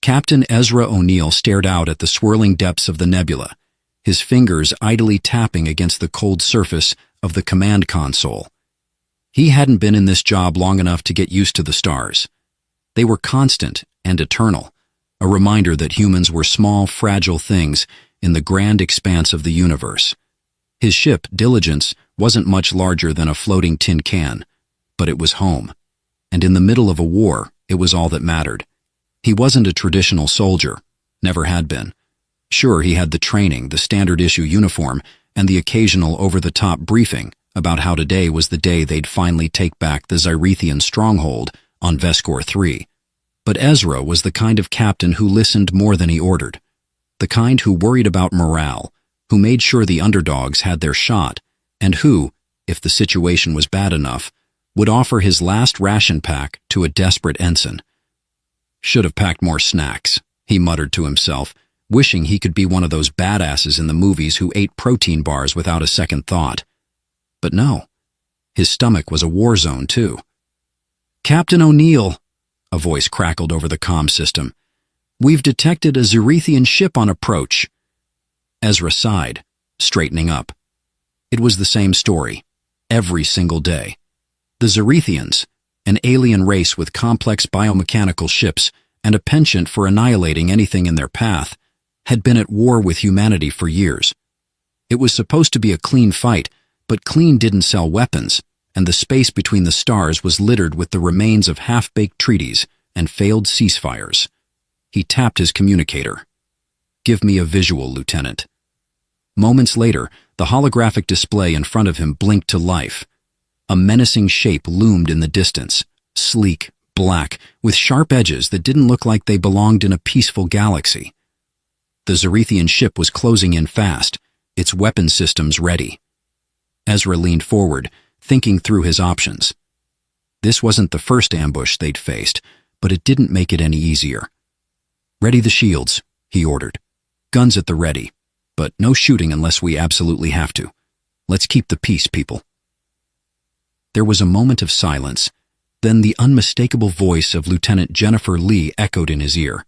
Captain Ezra O'Neill stared out at the swirling depths of the nebula, his fingers idly tapping against the cold surface of the command console. He hadn't been in this job long enough to get used to the stars. They were constant and eternal, a reminder that humans were small, fragile things in the grand expanse of the universe. His ship, Diligence, wasn't much larger than a floating tin can, but it was home. And in the middle of a war, it was all that mattered. He wasn't a traditional soldier, never had been. Sure, he had the training, the standard-issue uniform, and the occasional over-the-top briefing about how today was the day they'd finally take back the Zyrethian stronghold on Veskor 3. But Ezra was the kind of captain who listened more than he ordered, the kind who worried about morale, who made sure the underdogs had their shot, and who, if the situation was bad enough, would offer his last ration pack to a desperate ensign. Should have packed more snacks, he muttered to himself, wishing he could be one of those badasses in the movies who ate protein bars without a second thought. But no, his stomach was a war zone too. "Captain O'Neill," a voice crackled over the comm system, "we've detected a Zyrethian ship on approach." Ezra sighed, straightening up. It was the same story, every single day. The Zyrethians, an alien race with complex biomechanical ships and a penchant for annihilating anything in their path, had been at war with humanity for years. It was supposed to be a clean fight, but clean didn't sell weapons, and the space between the stars was littered with the remains of half-baked treaties and failed ceasefires. He tapped his communicator. "Give me a visual, Lieutenant." Moments later, the holographic display in front of him blinked to life. A menacing shape loomed in the distance, sleek, black, with sharp edges that didn't look like they belonged in a peaceful galaxy. The Zyrethian ship was closing in fast, its weapon systems ready. Ezra leaned forward, thinking through his options. This wasn't the first ambush they'd faced, but it didn't make it any easier. "Ready the shields," he ordered. "Guns at the ready, but no shooting unless we absolutely have to. Let's keep the peace, people." There was a moment of silence, then the unmistakable voice of Lieutenant Jennifer Lee echoed in his ear.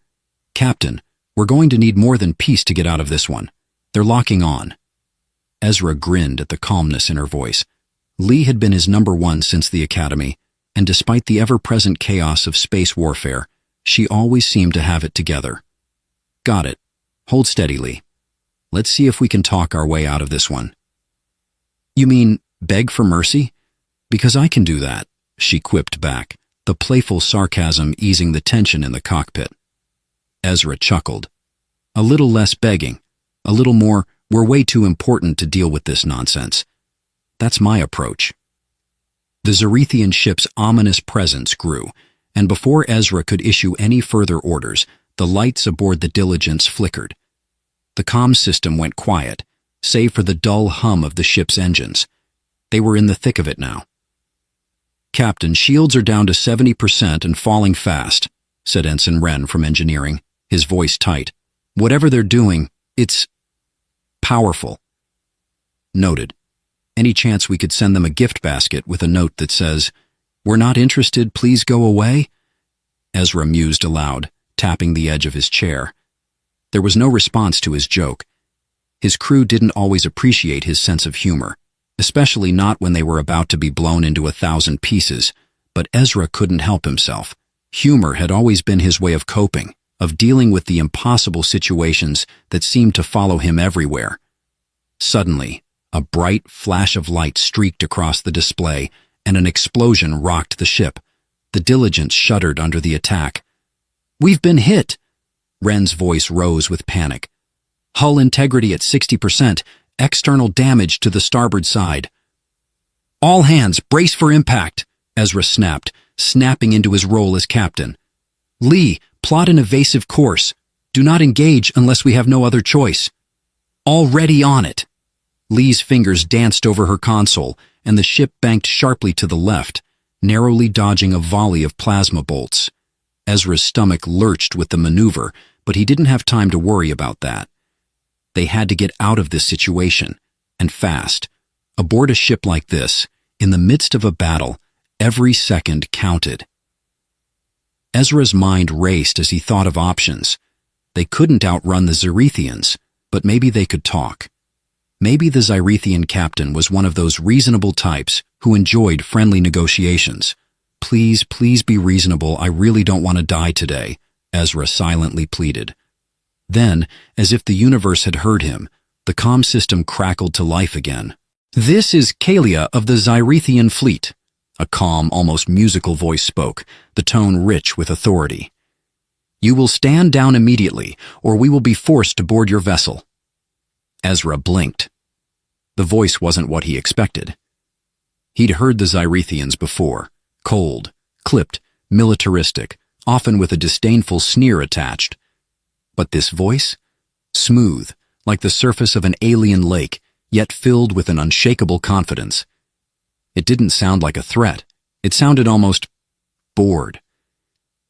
"Captain, we're going to need more than peace to get out of this one. They're locking on." Ezra grinned at the calmness in her voice. Lee had been his number one since the academy, and despite the ever-present chaos of space warfare, she always seemed to have it together. "Got it. Hold steady, Lee. Let's see if we can talk our way out of this one." "You mean beg for mercy? Because I can do that," she quipped back, the playful sarcasm easing the tension in the cockpit. Ezra chuckled. "A little less begging, a little more, we're way too important to deal with this nonsense. That's my approach." The Zyrethian ship's ominous presence grew, and before Ezra could issue any further orders, the lights aboard the Diligence flickered. The comm system went quiet, save for the dull hum of the ship's engines. They were in the thick of it now. "Captain, shields are down to 70% and falling fast," said Ensign Wren from engineering, his voice tight. "Whatever they're doing, it's powerful." "Noted. Any chance we could send them a gift basket with a note that says, 'We're not interested, please go away'?" Ezra mused aloud, tapping the edge of his chair. There was no response to his joke. His crew didn't always appreciate his sense of humor, especially not when they were about to be blown into 1,000 pieces, but Ezra couldn't help himself. Humor had always been his way of coping, of dealing with the impossible situations that seemed to follow him everywhere. Suddenly, a bright flash of light streaked across the display, and an explosion rocked the ship. The Diligence shuddered under the attack. "We've been hit!" Wren's voice rose with panic. "Hull integrity at 60%, external damage to the starboard side." "All hands, brace for impact," Ezra snapped, snapping into his role as captain. "Lee, plot an evasive course. Do not engage unless we have no other choice." "Already on it." Lee's fingers danced over her console, and the ship banked sharply to the left, narrowly dodging a volley of plasma bolts. Ezra's stomach lurched with the maneuver, but he didn't have time to worry about that. They had to get out of this situation, and fast. Aboard a ship like this, in the midst of a battle, every second counted. Ezra's mind raced as he thought of options. They couldn't outrun the Zerethians, but maybe they could talk. Maybe the Zerethian captain was one of those reasonable types who enjoyed friendly negotiations. "Please, please be reasonable. I really don't want to die today," Ezra silently pleaded. Then, as if the universe had heard him, the comm system crackled to life again. "This is Kalia of the Zerethian fleet," a calm, almost musical voice spoke, the tone rich with authority. "You will stand down immediately, or we will be forced to board your vessel." Ezra blinked. The voice wasn't what he expected. He'd heard the Zerethians before, cold, clipped, militaristic, often with a disdainful sneer attached. But this voice? Smooth, like the surface of an alien lake, yet filled with an unshakable confidence. It didn't sound like a threat. It sounded almost bored.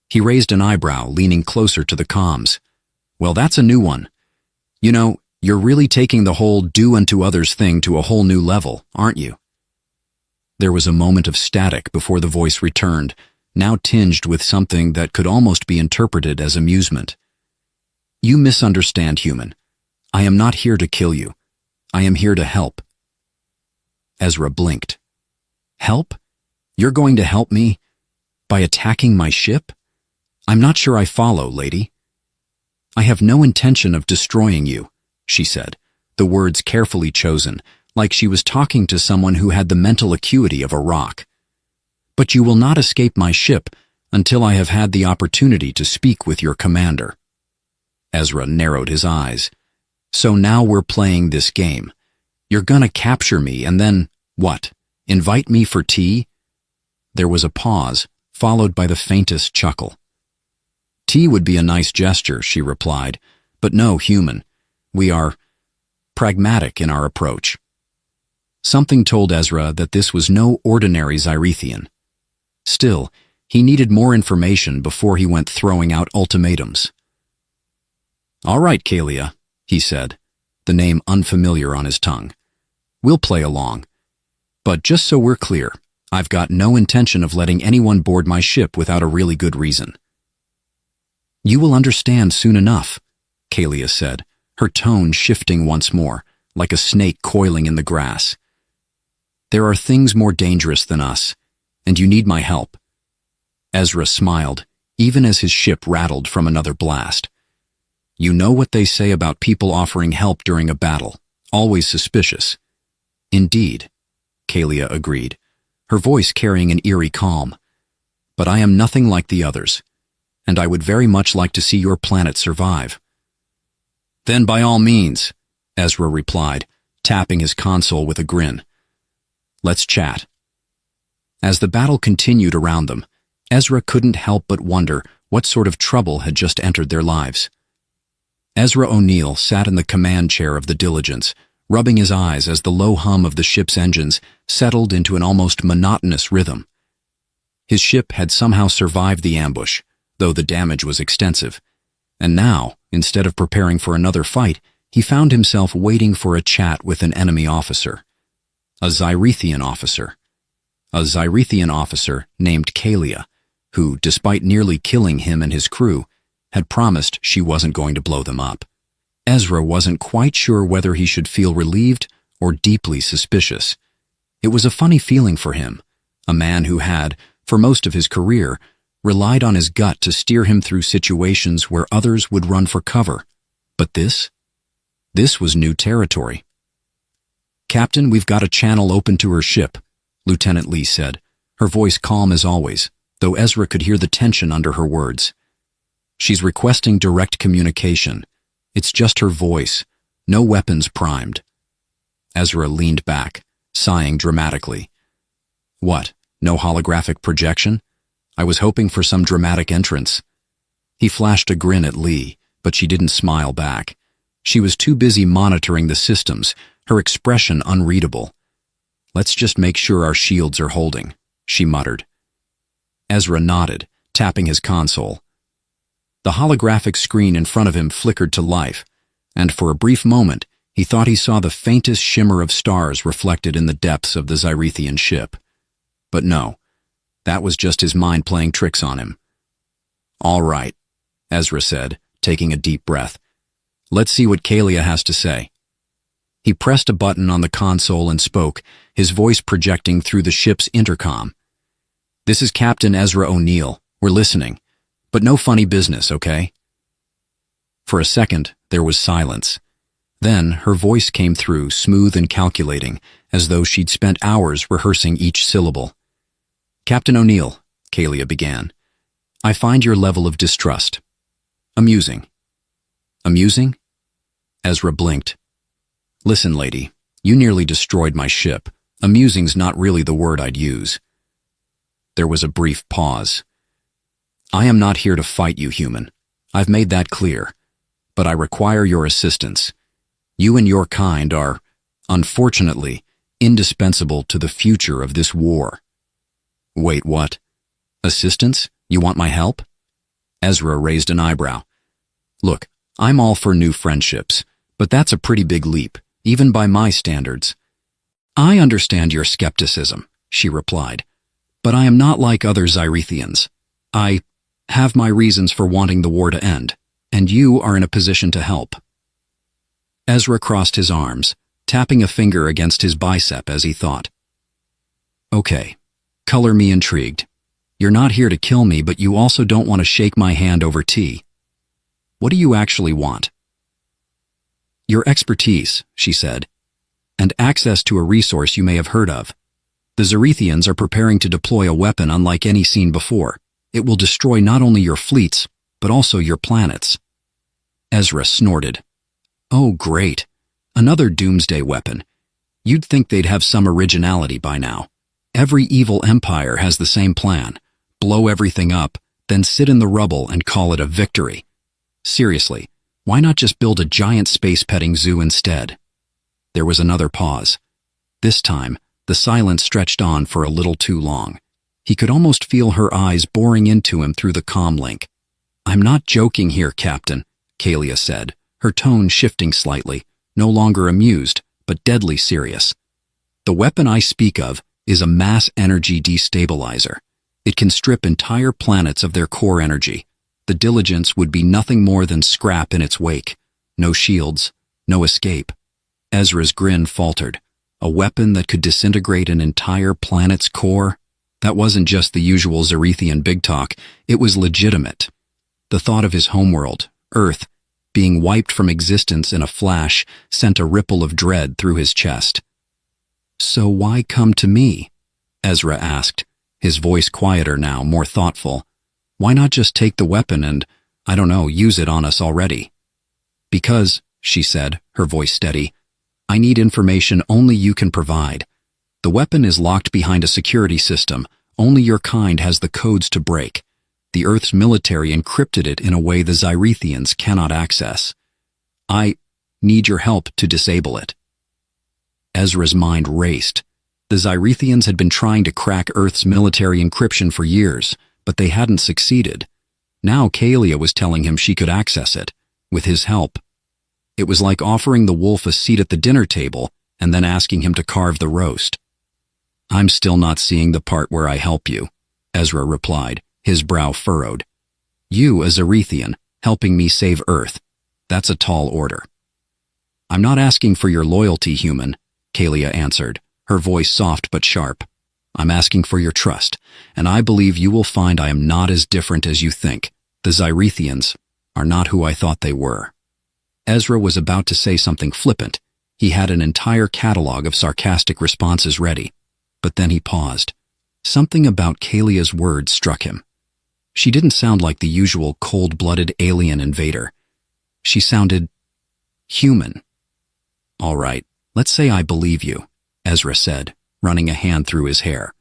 He raised an eyebrow, leaning closer to the comms. "Well, that's a new one. You know, you're really taking the whole do unto others thing to a whole new level, aren't you?" There was a moment of static before the voice returned, now tinged with something that could almost be interpreted as amusement. "You misunderstand, human. I am not here to kill you. I am here to help." Ezra blinked. "Help? You're going to help me? By attacking my ship? I'm not sure I follow, lady." "I have no intention of destroying you," she said, the words carefully chosen, like she was talking to someone who had the mental acuity of a rock. "But you will not escape my ship until I have had the opportunity to speak with your commander." Ezra narrowed his eyes. "So now we're playing this game. You're gonna capture me and then, what, invite me for tea?" There was a pause, followed by the faintest chuckle. "Tea would be a nice gesture," she replied, "but no, human. We are pragmatic in our approach." Something told Ezra that this was no ordinary Zerethian. Still, he needed more information before he went throwing out ultimatums. "All right, Kalia," he said, the name unfamiliar on his tongue. "We'll play along. But just so we're clear, I've got no intention of letting anyone board my ship without a really good reason." "You will understand soon enough," Kalia said, her tone shifting once more, like a snake coiling in the grass. "There are things more dangerous than us, and you need my help." Ezra smiled, even as his ship rattled from another blast. "You know what they say about people offering help during a battle, always suspicious." "Indeed," Kalia agreed, her voice carrying an eerie calm. "But I am nothing like the others, and I would very much like to see your planet survive." "Then by all means," Ezra replied, tapping his console with a grin. "Let's chat." As the battle continued around them, Ezra couldn't help but wonder what sort of trouble had just entered their lives. Ezra O'Neill sat in the command chair of the Diligence, rubbing his eyes as the low hum of the ship's engines settled into an almost monotonous rhythm. His ship had somehow survived the ambush, though the damage was extensive, and now, instead of preparing for another fight, he found himself waiting for a chat with an enemy officer. A Zerethian officer. A Zerethian officer named Kalia, who, despite nearly killing him and his crew, had promised she wasn't going to blow them up. Ezra wasn't quite sure whether he should feel relieved or deeply suspicious. It was a funny feeling for him, a man who had, for most of his career, relied on his gut to steer him through situations where others would run for cover. But this was new territory. "Captain, we've got a channel open to her ship," Lieutenant Lee said, her voice calm as always, though Ezra could hear the tension under her words. "She's requesting direct communication. It's just her voice, no weapons primed." Ezra leaned back, sighing dramatically. "What, no holographic projection? I was hoping for some dramatic entrance." He flashed a grin at Lee, but she didn't smile back. She was too busy monitoring the systems, her expression unreadable. "Let's just make sure our shields are holding," she muttered. Ezra nodded, tapping his console. The holographic screen in front of him flickered to life, and for a brief moment he thought he saw the faintest shimmer of stars reflected in the depths of the Zerethian ship. But no, that was just his mind playing tricks on him. All right, Ezra said, taking a deep breath. Let's see what Kalia has to say. He pressed a button on the console and spoke, his voice projecting through the ship's intercom. This is Captain Ezra O'Neill. We're listening. But no funny business, okay? For a second, there was silence. Then, her voice came through, smooth and calculating, as though she'd spent hours rehearsing each syllable. Captain O'Neill, Kalia began, I find your level of distrust amusing. Amusing? Ezra blinked. Listen, lady, you nearly destroyed my ship. Amusing's not really the word I'd use. There was a brief pause. I am not here to fight you, human. I've made that clear. But I require your assistance. You and your kind are, unfortunately, indispensable to the future of this war. Wait, what? Assistance? You want my help? Ezra raised an eyebrow. Look, I'm all for new friendships, but that's a pretty big leap, even by my standards. I understand your skepticism, she replied, but I am not like other Zyrethians. I have my reasons for wanting the war to end, and you are in a position to help. Ezra crossed his arms, tapping a finger against his bicep as he thought. Okay, color me intrigued. You're not here to kill me, but you also don't want to shake my hand over tea. What do you actually want? Your expertise, she said, and access to a resource you may have heard of. The Zyrethians are preparing to deploy a weapon unlike any seen before. It will destroy not only your fleets, but also your planets. Ezra snorted. Oh, great. Another doomsday weapon. You'd think they'd have some originality by now. Every evil empire has the same plan. Blow everything up, then sit in the rubble and call it a victory. Seriously, why not just build a giant space-petting zoo instead? There was another pause. This time, the silence stretched on for a little too long. He could almost feel her eyes boring into him through the comm link. I'm not joking here, Captain, Kalia said, her tone shifting slightly, no longer amused, but deadly serious. The weapon I speak of is a mass energy destabilizer. It can strip entire planets of their core energy. The Diligence would be nothing more than scrap in its wake. No shields, no escape. Ezra's grin faltered. A weapon that could disintegrate an entire planet's core? That wasn't just the usual Zyrethian big talk, it was legitimate. The thought of his homeworld, Earth, being wiped from existence in a flash sent a ripple of dread through his chest. So why come to me? Ezra asked, his voice quieter now, more thoughtful. Why not just take the weapon and, use it on us already? Because, she said, her voice steady, I need information only you can provide. The weapon is locked behind a security system. Only your kind has the codes to break. The Earth's military encrypted it in a way the Zyrethians cannot access. I need your help to disable it. Ezra's mind raced. The Zyrethians had been trying to crack Earth's military encryption for years, but they hadn't succeeded. Now Kalia was telling him she could access it, with his help. It was like offering the wolf a seat at the dinner table and then asking him to carve the roast. I'm still not seeing the part where I help you, Ezra replied, his brow furrowed. You, a Zyrethian, helping me save Earth. That's a tall order. I'm not asking for your loyalty, human, Kalia answered, her voice soft but sharp. I'm asking for your trust, and I believe you will find I am not as different as you think. The Zyrethians are not who I thought they were. Ezra was about to say something flippant. He had an entire catalog of sarcastic responses ready. But then he paused. Something about Kalia's words struck him. She didn't sound like the usual cold-blooded alien invader. She sounded human. All right, let's say I believe you, Ezra said, running a hand through his hair.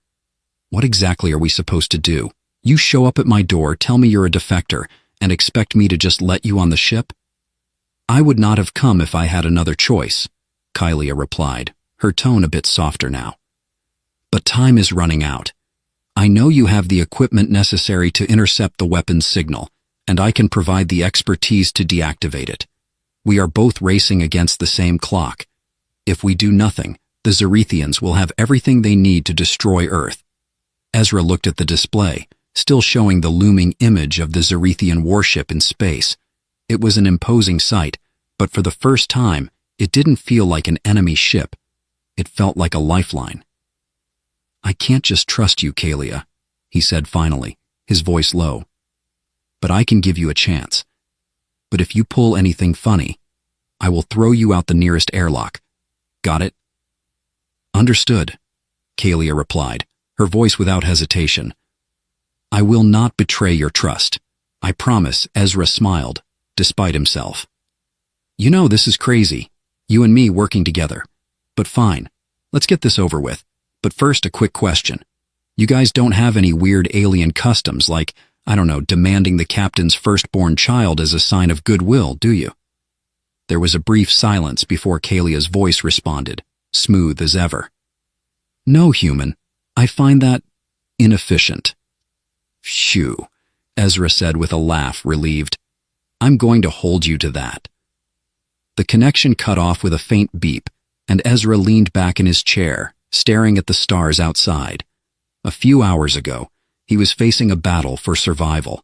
What exactly are we supposed to do? You show up at my door, tell me you're a defector, and expect me to just let you on the ship? I would not have come if I had another choice, Kalia replied, her tone a bit softer now. But time is running out. I know you have the equipment necessary to intercept the weapon's signal, and I can provide the expertise to deactivate it. We are both racing against the same clock. If we do nothing, the Zyrethians will have everything they need to destroy Earth. Ezra looked at the display, still showing the looming image of the Zerethian warship in space. It was an imposing sight, but for the first time, it didn't feel like an enemy ship. It felt like a lifeline. "I can't just trust you, Kalia," he said finally, his voice low. "But I can give you a chance. But if you pull anything funny, I will throw you out the nearest airlock. Got it?" "Understood," Kalia replied, her voice without hesitation. "I will not betray your trust. I promise," Ezra smiled, despite himself. "You know this is crazy, you and me working together. But fine, let's get this over with. But first, a quick question. You guys don't have any weird alien customs like, I don't know, demanding the captain's firstborn child as a sign of goodwill, do you?" There was a brief silence before Kalia's voice responded, smooth as ever. "No, human. I find that inefficient." "Phew," Ezra said with a laugh, relieved. "I'm going to hold you to that." The connection cut off with a faint beep, and Ezra leaned back in his chair, staring at the stars outside. A few hours ago, he was facing a battle for survival.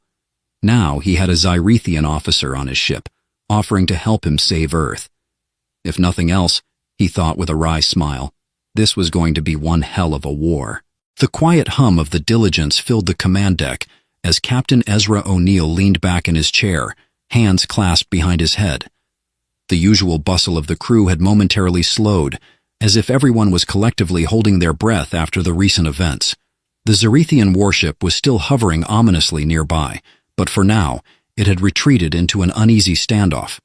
Now he had a Zerethian officer on his ship, offering to help him save Earth. If nothing else, he thought with a wry smile, this was going to be one hell of a war. The quiet hum of the Diligence filled the command deck as Captain Ezra O'Neill leaned back in his chair, hands clasped behind his head. The usual bustle of the crew had momentarily slowed, as if everyone was collectively holding their breath after the recent events. The Zerethian warship was still hovering ominously nearby, but for now, it had retreated into an uneasy standoff.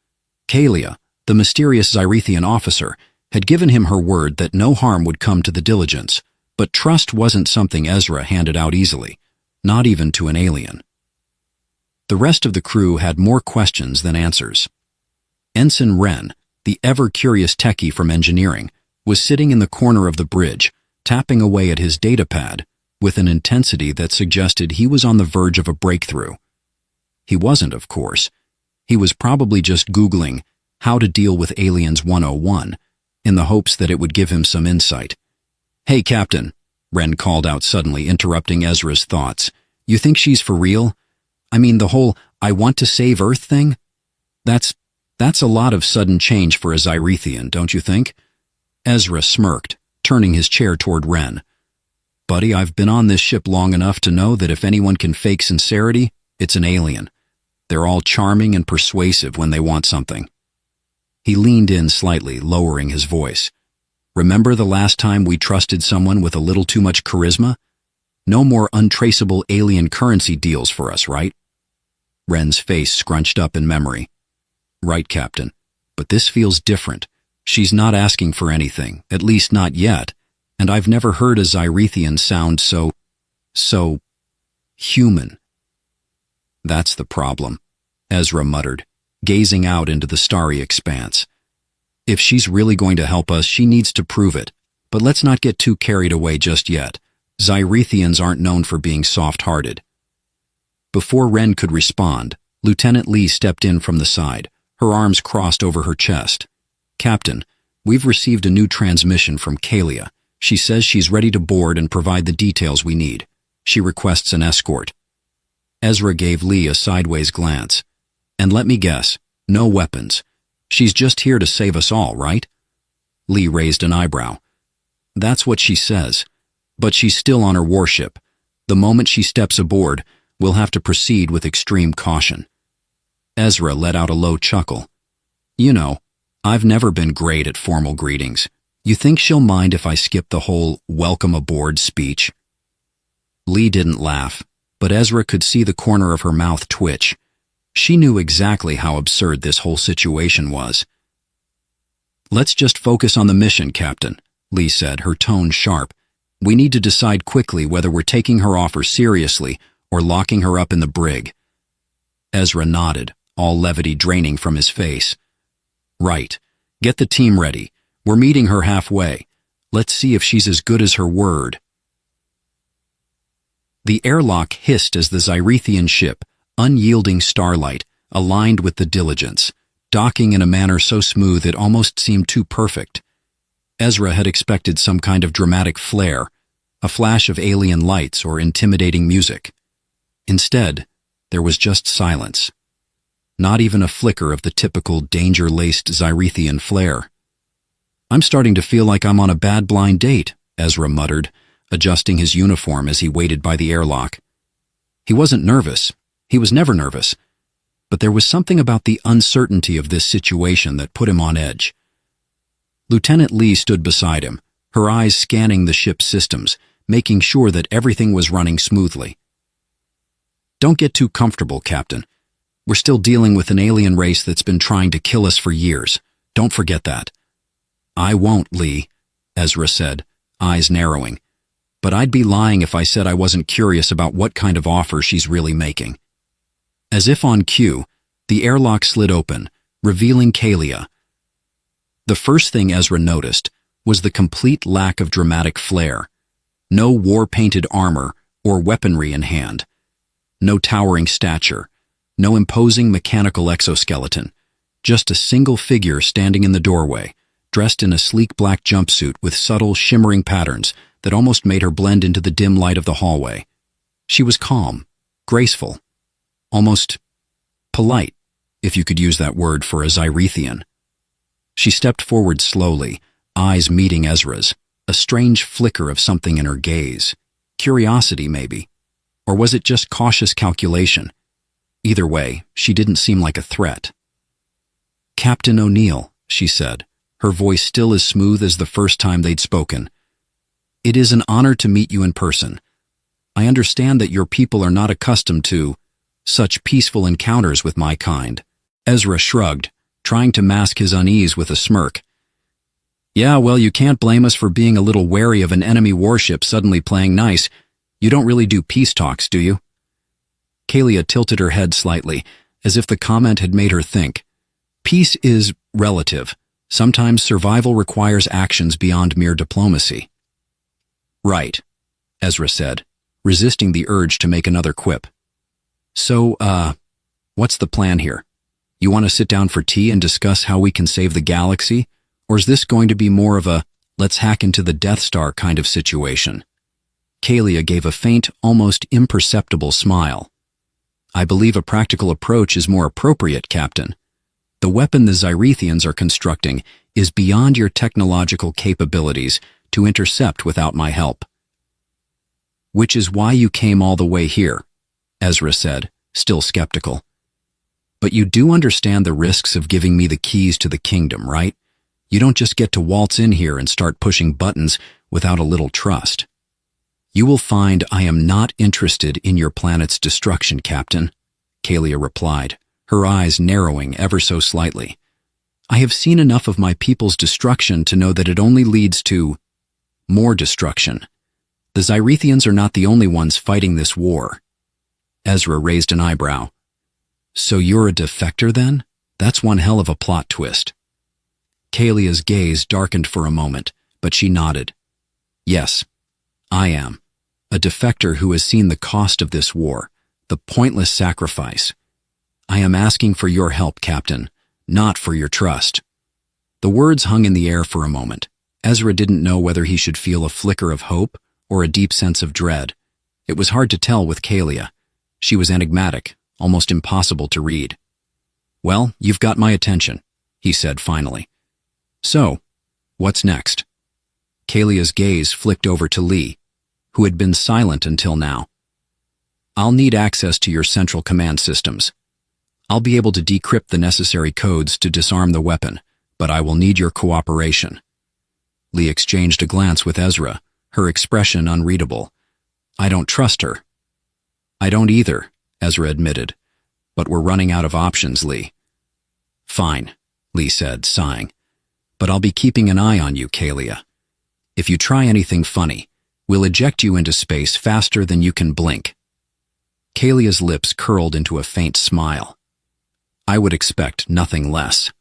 Kalia, the mysterious Zerethian officer, had given him her word that no harm would come to the Diligence, but trust wasn't something Ezra handed out easily, not even to an alien. The rest of the crew had more questions than answers. Ensign Wren, the ever-curious techie from engineering, was sitting in the corner of the bridge, tapping away at his datapad with an intensity that suggested he was on the verge of a breakthrough. He wasn't, of course. He was probably just Googling how to deal with Aliens 101 in the hopes that it would give him some insight. "Hey, Captain," Wren called out suddenly, interrupting Ezra's thoughts. "You think she's for real? I mean, the whole 'I want to save Earth' thing? That's a lot of sudden change for a Zerethian, don't you think?" Ezra smirked, turning his chair toward Wren. "Buddy, I've been on this ship long enough to know that if anyone can fake sincerity, it's an alien. They're all charming and persuasive when they want something." He leaned in slightly, lowering his voice. "Remember the last time we trusted someone with a little too much charisma? No more untraceable alien currency deals for us, right?" Wren's face scrunched up in memory. "Right, Captain. But this feels different. She's not asking for anything, at least not yet, and I've never heard a Zerethian sound so human." "That's the problem," Ezra muttered, gazing out into the starry expanse. "If she's really going to help us, she needs to prove it. But let's not get too carried away just yet. Zerethians aren't known for being soft-hearted." Before Wren could respond, Lieutenant Lee stepped in from the side, her arms crossed over her chest. "Captain, we've received a new transmission from Kalia. She says she's ready to board and provide the details we need. She requests an escort." Ezra gave Lee a sideways glance. "And let me guess, no weapons. She's just here to save us all, right?" Lee raised an eyebrow. "That's what she says. But she's still on her warship. The moment she steps aboard, we'll have to proceed with extreme caution." Ezra let out a low chuckle. "You know, I've never been great at formal greetings. You think she'll mind if I skip the whole welcome aboard speech?" Lee didn't laugh, but Ezra could see the corner of her mouth twitch. She knew exactly how absurd this whole situation was. "Let's just focus on the mission, Captain," Lee said, her tone sharp. "We need to decide quickly whether we're taking her offer seriously or locking her up in the brig." Ezra nodded, all levity draining from his face. "Right. Get the team ready. We're meeting her halfway. Let's see if she's as good as her word." The airlock hissed as the Zerethian ship, unyielding starlight, aligned with the Diligence, docking in a manner so smooth it almost seemed too perfect. Ezra had expected some kind of dramatic flare, a flash of alien lights or intimidating music. Instead, there was just silence. Not even a flicker of the typical danger-laced Zyrethian flare. "I'm starting to feel like I'm on a bad blind date," Ezra muttered, adjusting his uniform as he waited by the airlock. He wasn't nervous. He was never nervous. But there was something about the uncertainty of this situation that put him on edge. Lieutenant Lee stood beside him, her eyes scanning the ship's systems, making sure that everything was running smoothly. "Don't get too comfortable, Captain. We're still dealing with an alien race that's been trying to kill us for years. Don't forget that." "I won't, Lee," Ezra said, eyes narrowing. "But I'd be lying if I said I wasn't curious about what kind of offer she's really making." As if on cue, the airlock slid open, revealing Kalia. The first thing Ezra noticed was the complete lack of dramatic flair. No war-painted armor or weaponry in hand. No towering stature. No imposing mechanical exoskeleton. Just a single figure standing in the doorway, dressed in a sleek black jumpsuit with subtle, shimmering patterns that almost made her blend into the dim light of the hallway. She was calm, graceful, almost polite, if you could use that word for a Zyrethian. She stepped forward slowly, eyes meeting Ezra's, a strange flicker of something in her gaze. Curiosity, maybe. Or was it just cautious calculation? Either way, she didn't seem like a threat. "Captain O'Neill," she said, her voice still as smooth as the first time they'd spoken. "It is an honor to meet you in person. I understand that your people are not accustomed to such peaceful encounters with my kind." Ezra shrugged, trying to mask his unease with a smirk. "Yeah, well, you can't blame us for being a little wary of an enemy warship suddenly playing nice. You don't really do peace talks, do you?" Kalia tilted her head slightly, as if the comment had made her think. Peace is relative. Sometimes survival requires actions beyond mere diplomacy. "Right," Ezra said, resisting the urge to make another quip. "So, what's the plan here? You want to sit down for tea and discuss how we can save the galaxy? Or is this going to be more of a let's hack into the Death Star kind of situation?" Kalia gave a faint, almost imperceptible smile. "I believe a practical approach is more appropriate, Captain. The weapon the Zyrethians are constructing is beyond your technological capabilities to intercept without my help." "Which is why you came all the way here," Ezra said, still skeptical. "But you do understand the risks of giving me the keys to the kingdom, right? You don't just get to waltz in here and start pushing buttons without a little trust." "You will find I am not interested in your planet's destruction, Captain," Kalia replied, her eyes narrowing ever so slightly. "I have seen enough of my people's destruction to know that it only leads to more destruction. The Zyrethians are not the only ones fighting this war." Ezra raised an eyebrow. "So you're a defector then? That's one hell of a plot twist." Kalia's gaze darkened for a moment, but she nodded. "Yes, I am. A defector who has seen the cost of this war, the pointless sacrifice. I am asking for your help, Captain, not for your trust." The words hung in the air for a moment. Ezra didn't know whether he should feel a flicker of hope or a deep sense of dread. It was hard to tell with Kalia. She was enigmatic, almost impossible to read. "Well, you've got my attention," he said finally. "So, what's next?" Kalia's gaze flicked over to Lee, who had been silent until now. "I'll need access to your central command systems. I'll be able to decrypt the necessary codes to disarm the weapon, but I will need your cooperation." Lee exchanged a glance with Ezra, her expression unreadable. "I don't trust her." "I don't either," Ezra admitted. "But we're running out of options, Lee." "Fine," Lee said, sighing. "But I'll be keeping an eye on you, Kalia. If you try anything funny, we'll eject you into space faster than you can blink." Kalia's lips curled into a faint smile. "I would expect nothing less."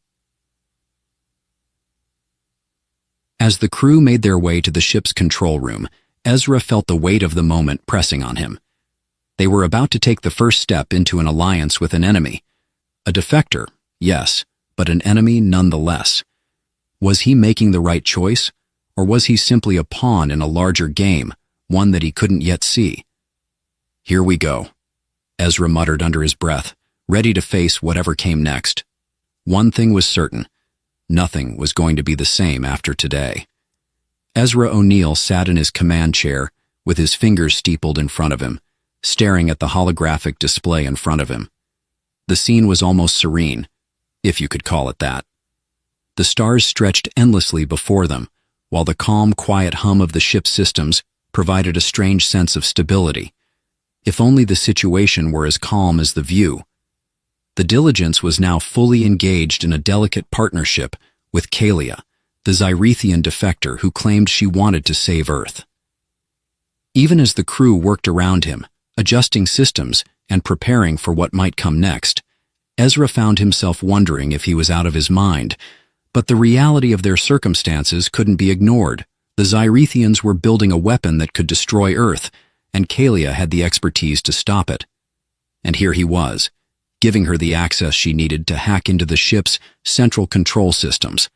As the crew made their way to the ship's control room, Ezra felt the weight of the moment pressing on him. They were about to take the first step into an alliance with an enemy. A defector, yes, but an enemy nonetheless. Was he making the right choice, or was he simply a pawn in a larger game, one that he couldn't yet see? "Here we go," Ezra muttered under his breath, ready to face whatever came next. One thing was certain. Nothing was going to be the same after today. Ezra O'Neill sat in his command chair, with his fingers steepled in front of him, staring at the holographic display in front of him. The scene was almost serene, if you could call it that. The stars stretched endlessly before them, while the calm, quiet hum of the ship's systems provided a strange sense of stability. If only the situation were as calm as the view. The Diligence was now fully engaged in a delicate partnership with Kalia, the Zyrethian defector who claimed she wanted to save Earth. Even as the crew worked around him, adjusting systems and preparing for what might come next, Ezra found himself wondering if he was out of his mind. But the reality of their circumstances couldn't be ignored. The Zyrethians were building a weapon that could destroy Earth, and Kalia had the expertise to stop it. And here he was, giving her the access she needed to hack into the ship's central control systems.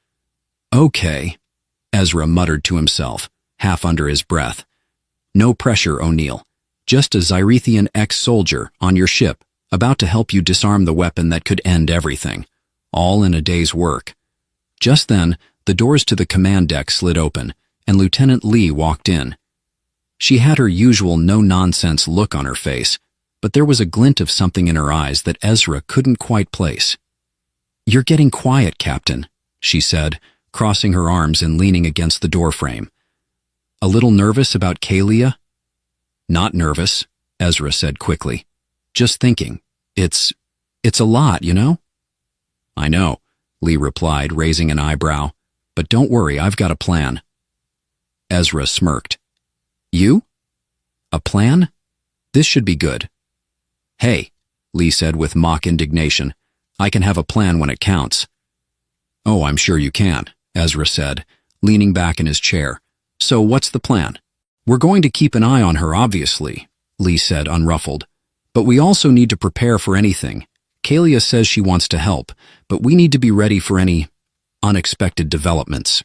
Okay, Ezra muttered to himself, half under his breath. No pressure, O'Neill. Just a Zyrethian ex-soldier on your ship, about to help you disarm the weapon that could end everything. All in a day's work. Just then, the doors to the command deck slid open, and Lieutenant Lee walked in. She had her usual no-nonsense look on her face, but there was a glint of something in her eyes that Ezra couldn't quite place. "You're getting quiet, Captain," she said, crossing her arms and leaning against the doorframe. "A little nervous about Kalia?" "Not nervous," Ezra said quickly. "Just thinking. It's a lot, you know?" "I know," Lee replied, raising an eyebrow. "But don't worry, I've got a plan." Ezra smirked. "You? A plan? This should be good." "Hey," Lee said with mock indignation, "I can have a plan when it counts." "Oh, I'm sure you can," Ezra said, leaning back in his chair. "So what's the plan?" "We're going to keep an eye on her, obviously," Lee said, unruffled. "But we also need to prepare for anything. Kalia says she wants to help, but we need to be ready for any unexpected developments."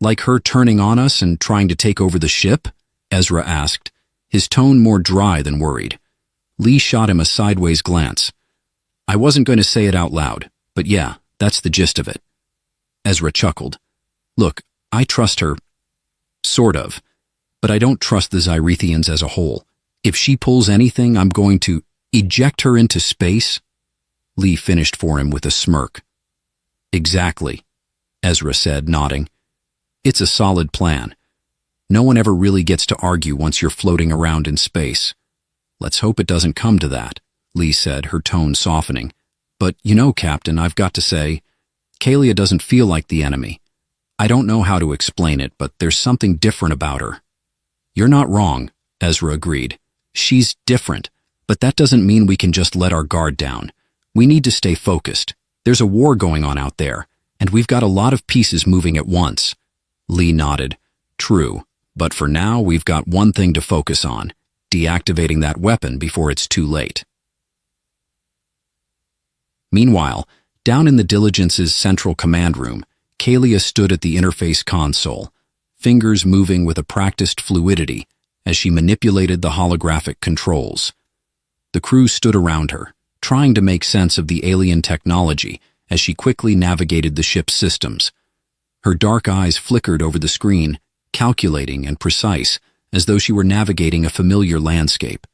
"Like her turning on us and trying to take over the ship?" Ezra asked, his tone more dry than worried. Lee shot him a sideways glance. "I wasn't going to say it out loud, but yeah, that's the gist of it." Ezra chuckled. "Look, I trust her. Sort of. But I don't trust the Zyrethians as a whole. If she pulls anything, I'm going to eject her into space." Lee finished for him with a smirk. "Exactly," Ezra said, nodding. "It's a solid plan. No one ever really gets to argue once you're floating around in space." "Let's hope it doesn't come to that," Lee said, her tone softening. "But you know, Captain, I've got to say, Kalia doesn't feel like the enemy. I don't know how to explain it, but there's something different about her." "You're not wrong," Ezra agreed. "She's different, but that doesn't mean we can just let our guard down. We need to stay focused. There's a war going on out there, and we've got a lot of pieces moving at once." Lee nodded. "True, but for now we've got one thing to focus on, deactivating that weapon before it's too late." Meanwhile, down in the Diligence's central command room, Kalia stood at the interface console, fingers moving with a practiced fluidity as she manipulated the holographic controls. The crew stood around her, trying to make sense of the alien technology as she quickly navigated the ship's systems. Her dark eyes flickered over the screen, calculating and precise, as though she were navigating a familiar landscape.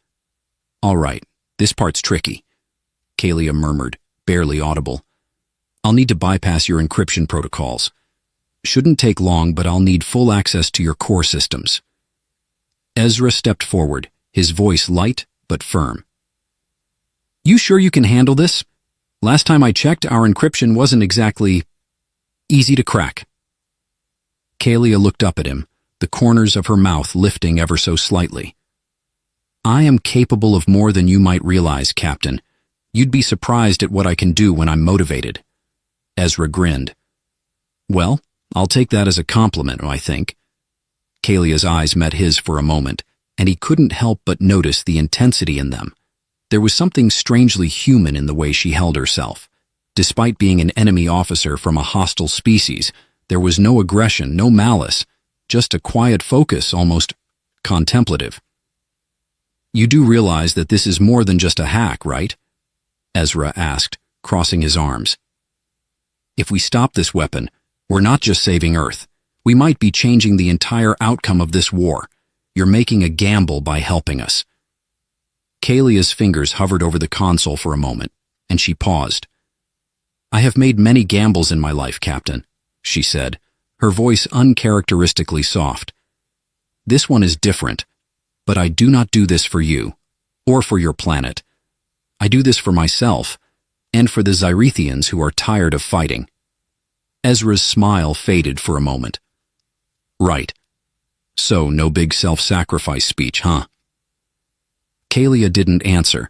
"All right, this part's tricky," Kalia murmured, barely audible. "I'll need to bypass your encryption protocols. Shouldn't take long, but I'll need full access to your core systems." Ezra stepped forward, his voice light but firm. "You sure you can handle this? Last time I checked, our encryption wasn't exactly easy to crack." Kalia looked up at him, the corners of her mouth lifting ever so slightly. "I am capable of more than you might realize, Captain. You'd be surprised at what I can do when I'm motivated." Ezra grinned. "Well, I'll take that as a compliment, I think." Kalia's eyes met his for a moment, and he couldn't help but notice the intensity in them. There was something strangely human in the way she held herself. Despite being an enemy officer from a hostile species, there was no aggression, no malice, just a quiet focus, almost contemplative. You do realize that this is more than just a hack, right? Ezra asked, crossing his arms. If we stop this weapon, we're not just saving Earth. We might be changing the entire outcome of this war. You're making a gamble by helping us. Kalia's fingers hovered over the console for a moment, and she paused. I have made many gambles in my life, Captain, she said, her voice uncharacteristically soft. This one is different, but I do not do this for you, or for your planet. I do this for myself, and for the Zyrethians who are tired of fighting. Ezra's smile faded for a moment. Right. So, no big self-sacrifice speech, huh? Kalia didn't answer,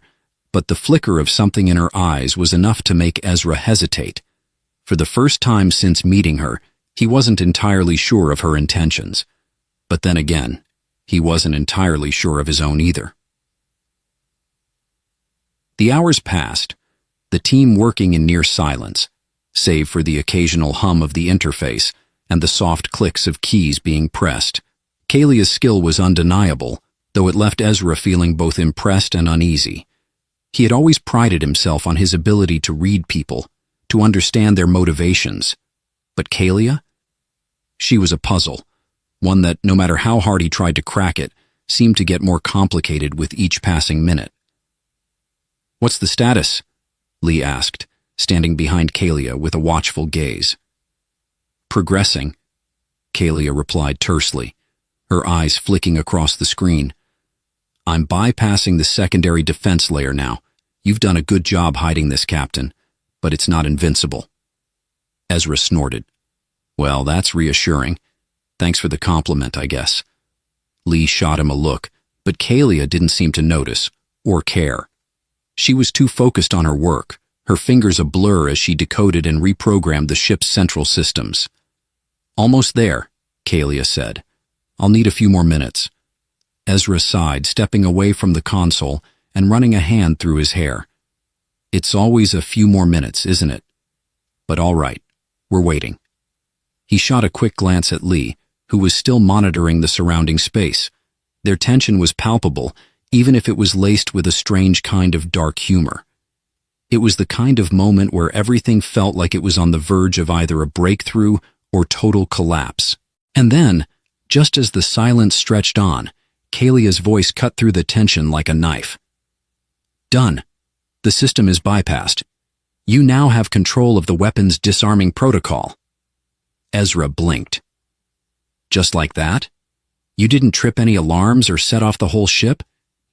but the flicker of something in her eyes was enough to make Ezra hesitate. For the first time since meeting her, he wasn't entirely sure of her intentions. But then again, he wasn't entirely sure of his own either. The hours passed, the team working in near silence, save for the occasional hum of the interface and the soft clicks of keys being pressed. Kalia's skill was undeniable, though it left Ezra feeling both impressed and uneasy. He had always prided himself on his ability to read people, to understand their motivations. But Kalia? She was a puzzle, one that, no matter how hard he tried to crack it, seemed to get more complicated with each passing minute. What's the status? Lee asked, standing behind Kalia with a watchful gaze. Progressing, Kalia replied tersely, her eyes flicking across the screen. I'm bypassing the secondary defense layer now. You've done a good job hiding this, Captain, but it's not invincible. Ezra snorted. Well, that's reassuring. Thanks for the compliment, I guess. Lee shot him a look, but Kalia didn't seem to notice, or care. She was too focused on her work, her fingers a blur as she decoded and reprogrammed the ship's central systems. Almost there, Kalia said. I'll need a few more minutes. Ezra sighed, stepping away from the console and running a hand through his hair. It's always a few more minutes, isn't it? But all right, we're waiting. He shot a quick glance at Lee, who was still monitoring the surrounding space. Their tension was palpable, even if it was laced with a strange kind of dark humor. It was the kind of moment where everything felt like it was on the verge of either a breakthrough or total collapse. And then, just as the silence stretched on, Kalia's voice cut through the tension like a knife. Done. The system is bypassed. You now have control of the weapon's disarming protocol. Ezra blinked. Just like that? You didn't trip any alarms or set off the whole ship?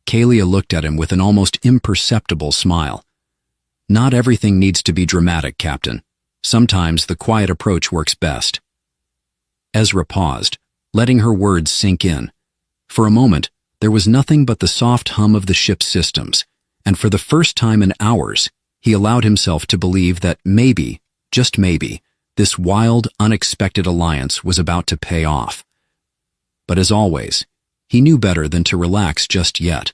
Kalia looked at him with an almost imperceptible smile. Not everything needs to be dramatic, Captain. Sometimes the quiet approach works best. Ezra paused, letting her words sink in. For a moment, there was nothing but the soft hum of the ship's systems, and for the first time in hours, he allowed himself to believe that maybe, just maybe, this wild, unexpected alliance was about to pay off. But as always, he knew better than to relax just yet.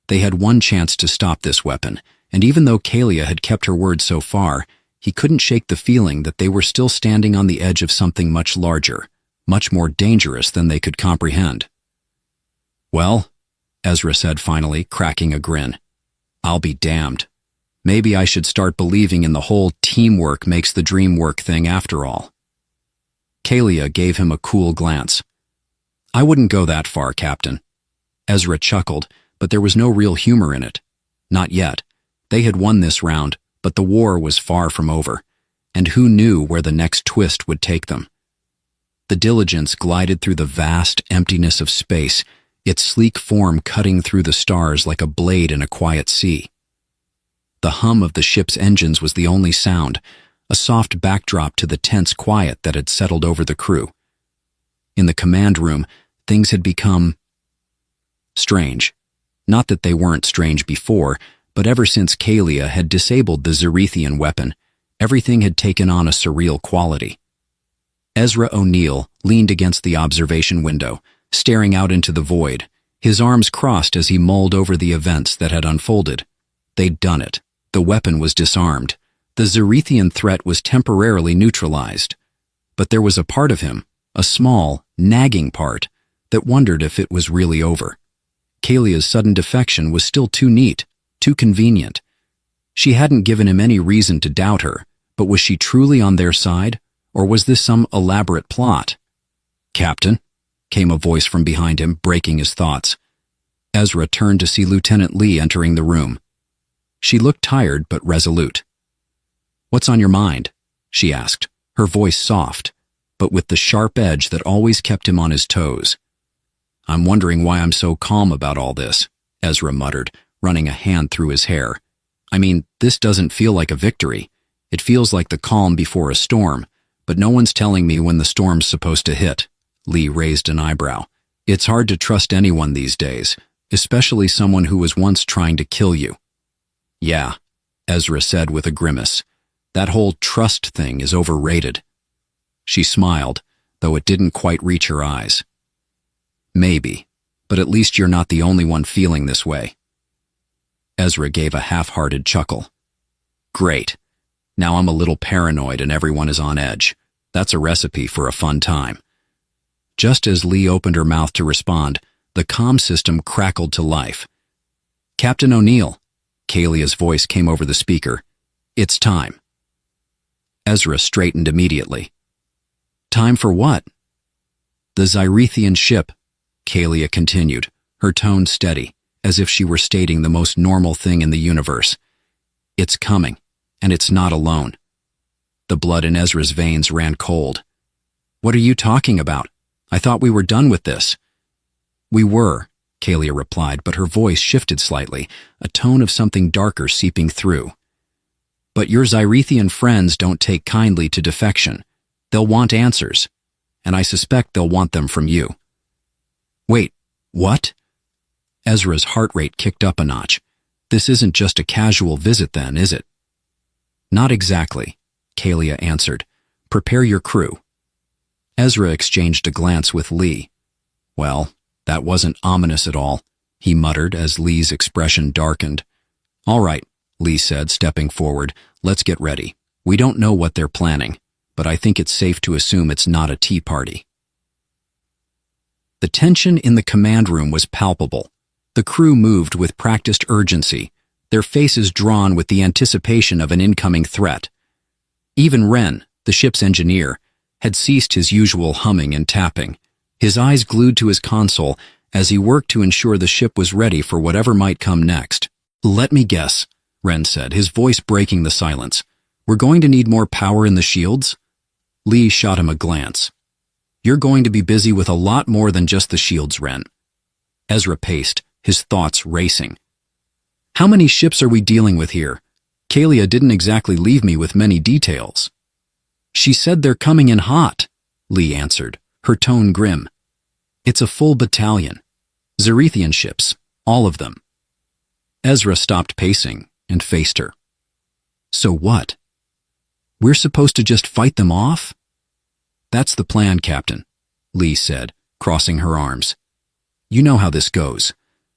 They had one chance to stop this weapon, and even though Kalia had kept her word so far, he couldn't shake the feeling that they were still standing on the edge of something much larger, much more dangerous than they could comprehend. Well, Ezra said finally, cracking a grin, I'll be damned. Maybe I should start believing in the whole teamwork makes the dream work thing after all. Kalia gave him a cool glance. I wouldn't go that far, Captain. Ezra chuckled, but there was no real humor in it. Not yet. They had won this round, but the war was far from over, and who knew where the next twist would take them. The Diligence glided through the vast emptiness of space, its sleek form cutting through the stars like a blade in a quiet sea. The hum of the ship's engines was the only sound, a soft backdrop to the tense quiet that had settled over the crew. In the command room, things had become strange. Not that they weren't strange before, but ever since Kalia had disabled the Zyrethian weapon, everything had taken on a surreal quality. Ezra O'Neill leaned against the observation window, staring out into the void, his arms crossed as he mulled over the events that had unfolded. They'd done it. The weapon was disarmed. The Zyrethian threat was temporarily neutralized. But there was a part of him, a small, nagging part, that wondered if it was really over. Kalia's sudden defection was still too neat, too convenient. She hadn't given him any reason to doubt her, but was she truly on their side, or was this some elaborate plot? "Captain," came a voice from behind him, breaking his thoughts. Ezra turned to see Lieutenant Lee entering the room. She looked tired but resolute. "What's on your mind?" she asked, her voice soft, but with the sharp edge that always kept him on his toes. "I'm wondering why I'm so calm about all this," Ezra muttered, running a hand through his hair. "I mean, this doesn't feel like a victory. It feels like the calm before a storm, but no one's telling me when the storm's supposed to hit." Lee raised an eyebrow. "It's hard to trust anyone these days, especially someone who was once trying to kill you." "Yeah," Ezra said with a grimace. "That whole trust thing is overrated." She smiled, though it didn't quite reach her eyes. "Maybe, but at least you're not the only one feeling this way." Ezra gave a half-hearted chuckle. "Great. Now I'm a little paranoid and everyone is on edge. That's a recipe for a fun time." Just as Lee opened her mouth to respond, the comm system crackled to life. "Captain O'Neill," Kalia's voice came over the speaker. "It's time." Ezra straightened immediately. "Time for what?" "The Zyrethian ship," Kalia continued, her tone steady, as if she were stating the most normal thing in the universe. "It's coming, and it's not alone." The blood in Ezra's veins ran cold. "What are you talking about? I thought we were done with this." "We were," Kalia replied, but her voice shifted slightly, a tone of something darker seeping through. "But your Zyrethian friends don't take kindly to defection. They'll want answers, and I suspect they'll want them from you." "Wait, what?" Ezra's heart rate kicked up a notch. "This isn't just a casual visit then, is it?" "Not exactly," Kalia answered. "Prepare your crew." Ezra exchanged a glance with Lee. "Well, that wasn't ominous at all," he muttered as Lee's expression darkened. "All right," Lee said, stepping forward. "Let's get ready. We don't know what they're planning, but I think it's safe to assume it's not a tea party." The tension in the command room was palpable. The crew moved with practiced urgency, their faces drawn with the anticipation of an incoming threat. Even Wren, the ship's engineer, had ceased his usual humming and tapping, his eyes glued to his console as he worked to ensure the ship was ready for whatever might come next. "Let me guess," Wren said, his voice breaking the silence. "We're going to need more power in the shields?" Lee shot him a glance. "You're going to be busy with a lot more than just the shields, Wren." Ezra paced, his thoughts racing. "How many ships are we dealing with here? Kalia didn't exactly leave me with many details." "She said they're coming in hot," Lee answered, her tone grim. "It's a full battalion. Zyrethian ships, all of them." Ezra stopped pacing and faced her. "So what? We're supposed to just fight them off?" "That's the plan, Captain," Lee said, crossing her arms. "You know how this goes.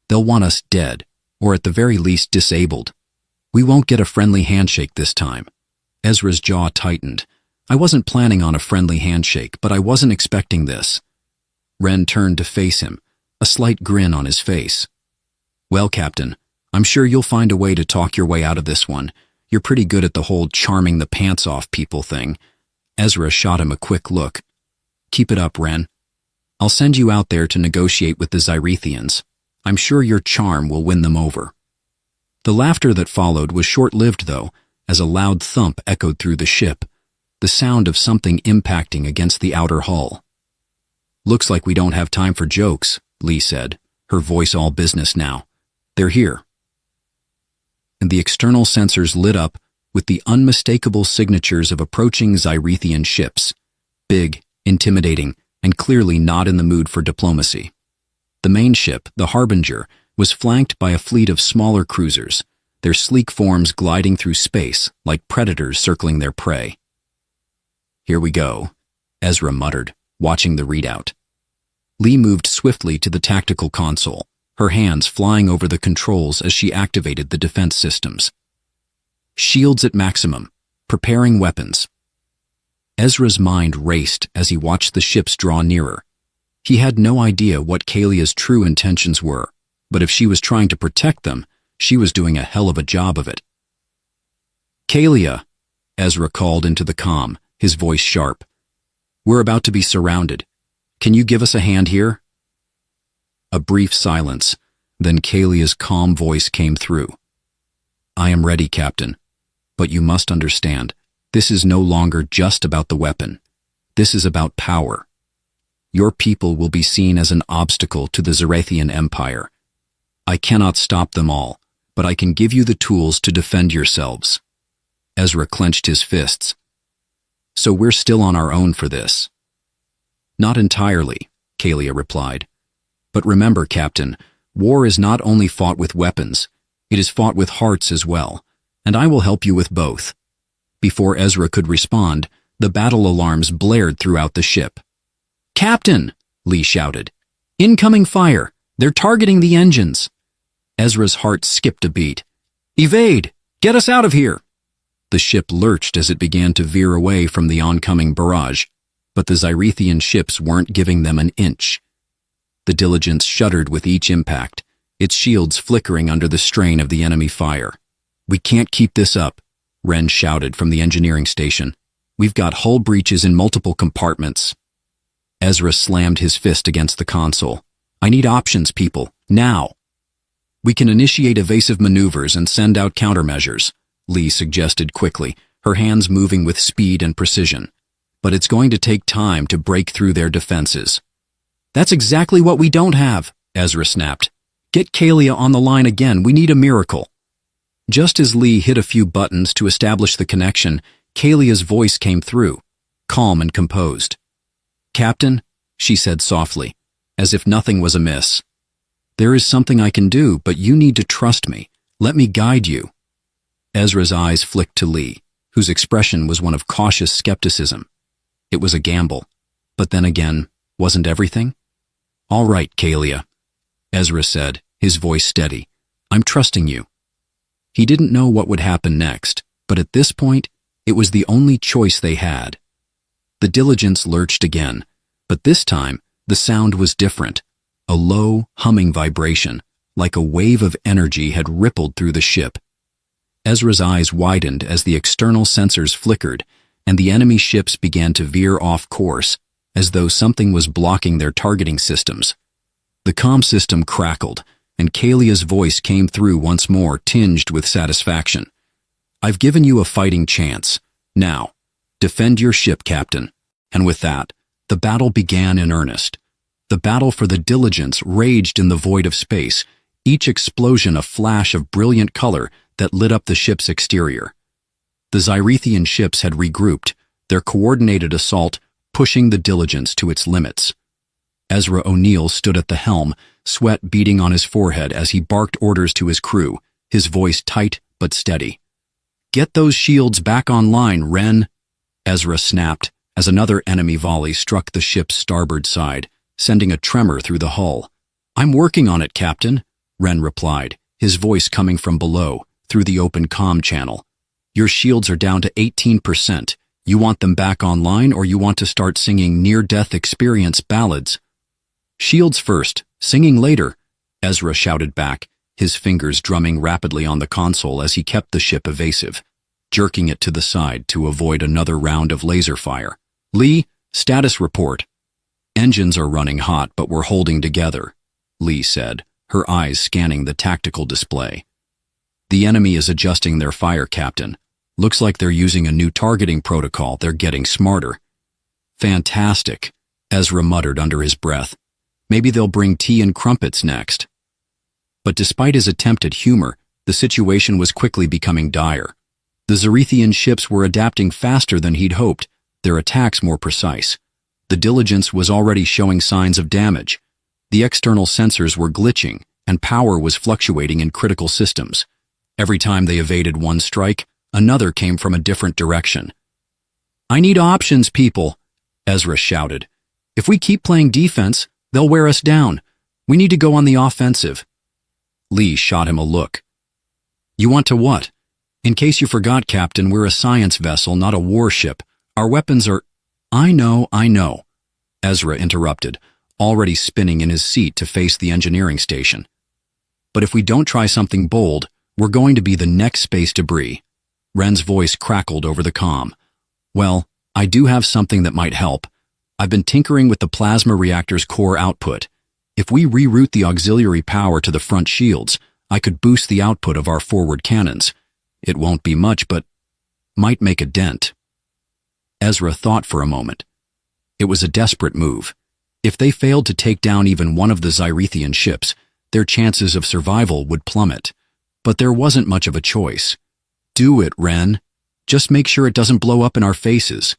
They'll want us dead, or at the very least disabled. We won't get a friendly handshake this time." Ezra's jaw tightened. "I wasn't planning on a friendly handshake, but I wasn't expecting this." Wren turned to face him, a slight grin on his face. "Well, Captain, I'm sure you'll find a way to talk your way out of this one. You're pretty good at the whole charming the pants off people thing." Ezra shot him a quick look. "Keep it up, Wren. I'll send you out there to negotiate with the Zyrethians. I'm sure your charm will win them over." The laughter that followed was short-lived, though, as a loud thump echoed through the ship, the sound of something impacting against the outer hull. "Looks like we don't have time for jokes," Lee said, her voice all business now. "They're here." And the external sensors lit up with the unmistakable signatures of approaching Zyrethian ships, big, intimidating, and clearly not in the mood for diplomacy. The main ship, the Harbinger, was flanked by a fleet of smaller cruisers, their sleek forms gliding through space like predators circling their prey. "Here we go," Ezra muttered, watching the readout. Lee moved swiftly to the tactical console, her hands flying over the controls as she activated the defense systems. "Shields at maximum. Preparing weapons." Ezra's mind raced as he watched the ships draw nearer. He had no idea what Kalia's true intentions were, But if she was trying to protect them, she was doing a hell of a job of it. "Kalia," Ezra called into the comm, his voice sharp. "We're about to be surrounded. Can you give us a hand here?" A brief silence, then Kalia's calm voice came through. "I am ready, Captain. But you must understand, this is no longer just about the weapon. This is about power. Your people will be seen as an obstacle to the Zarathian Empire. I cannot stop them all, but I can give you the tools to defend yourselves." Ezra clenched his fists. "So we're still on our own for this?" "Not entirely," Kalia replied. "But remember, Captain, war is not only fought with weapons, it is fought with hearts as well, and I will help you with both." Before Ezra could respond, the battle alarms blared throughout the ship. "Captain!" Lee shouted. "Incoming fire! They're targeting the engines!" Ezra's heart skipped a beat. "Evade! Get us out of here!" The ship lurched as it began to veer away from the oncoming barrage, but the Zarathian ships weren't giving them an inch. The Diligence shuddered with each impact, its shields flickering under the strain of the enemy fire. "We can't keep this up," Wren shouted from the engineering station. "We've got hull breaches in multiple compartments." Ezra slammed his fist against the console. "I need options, people, now." "We can initiate evasive maneuvers and send out countermeasures," Lee suggested quickly, her hands moving with speed and precision. "But it's going to take time to break through their defenses." "That's exactly what we don't have," Ezra snapped. "Get Kalia on the line again, we need a miracle." Just as Lee hit a few buttons to establish the connection, Kalia's voice came through, calm and composed. "Captain," she said softly, as if nothing was amiss. "There is something I can do, but you need to trust me. Let me guide you." Ezra's eyes flicked to Lee, whose expression was one of cautious skepticism. It was a gamble, but then again, wasn't everything? "All right, Kalia," Ezra said, his voice steady. "I'm trusting you." He didn't know what would happen next, but at this point, it was the only choice they had. The Diligence lurched again, but this time, the sound was different. A low, humming vibration, like a wave of energy, had rippled through the ship. Ezra's eyes widened as the external sensors flickered, and the enemy ships began to veer off course, as though something was blocking their targeting systems. The comm system crackled, and Kalia's voice came through once more, tinged with satisfaction. "I've given you a fighting chance. Now, defend your ship, Captain." And with that, the battle began in earnest. The battle for the Diligence raged in the void of space, each explosion a flash of brilliant color that lit up the ship's exterior. The Zarathian ships had regrouped, their coordinated assault pushing the Diligence to its limits. Ezra O'Neill stood at the helm, sweat beading on his forehead as he barked orders to his crew, his voice tight but steady. "Get those shields back online, Wren," Ezra snapped as another enemy volley struck the ship's starboard side, sending a tremor through the hull. "I'm working on it, Captain," Wren replied, his voice coming from below, through the open comm channel. "Your shields are down to 18%. You want them back online, or you want to start singing near-death experience ballads?" "Shields first, singing later," Ezra shouted back, his fingers drumming rapidly on the console as he kept the ship evasive, jerking it to the side to avoid another round of laser fire. "Lee, status report." "Engines are running hot, but we're holding together," Lee said, her eyes scanning the tactical display. "The enemy is adjusting their fire, Captain. Looks like they're using a new targeting protocol. They're getting smarter." "Fantastic," Ezra muttered under his breath. "Maybe they'll bring tea and crumpets next." But despite his attempt at humor, the situation was quickly becoming dire. The Zarathian ships were adapting faster than he'd hoped, their attacks more precise. The Diligence was already showing signs of damage. The external sensors were glitching, and power was fluctuating in critical systems. Every time they evaded one strike, another came from a different direction. "I need options, people," Ezra shouted. "If we keep playing defense, they'll wear us down. We need to go on the offensive." Lee shot him a look. "You want to what?" "In case you forgot, Captain, we're a science vessel, not a warship. Our weapons are—" I know," Ezra interrupted, already spinning in his seat to face the engineering station. But if we don't try something bold, we're going to be the next space debris. Ren's voice crackled over the comm. Well, I do have something that might help. I've been tinkering with the plasma reactor's core output. If we reroute the auxiliary power to the front shields, I could boost the output of our forward cannons. It won't be much, but might make a dent. Ezra thought for a moment. It was a desperate move. If they failed to take down even one of the Zyrethian ships, their chances of survival would plummet. But there wasn't much of a choice. Do it, Ren. Just make sure it doesn't blow up in our faces.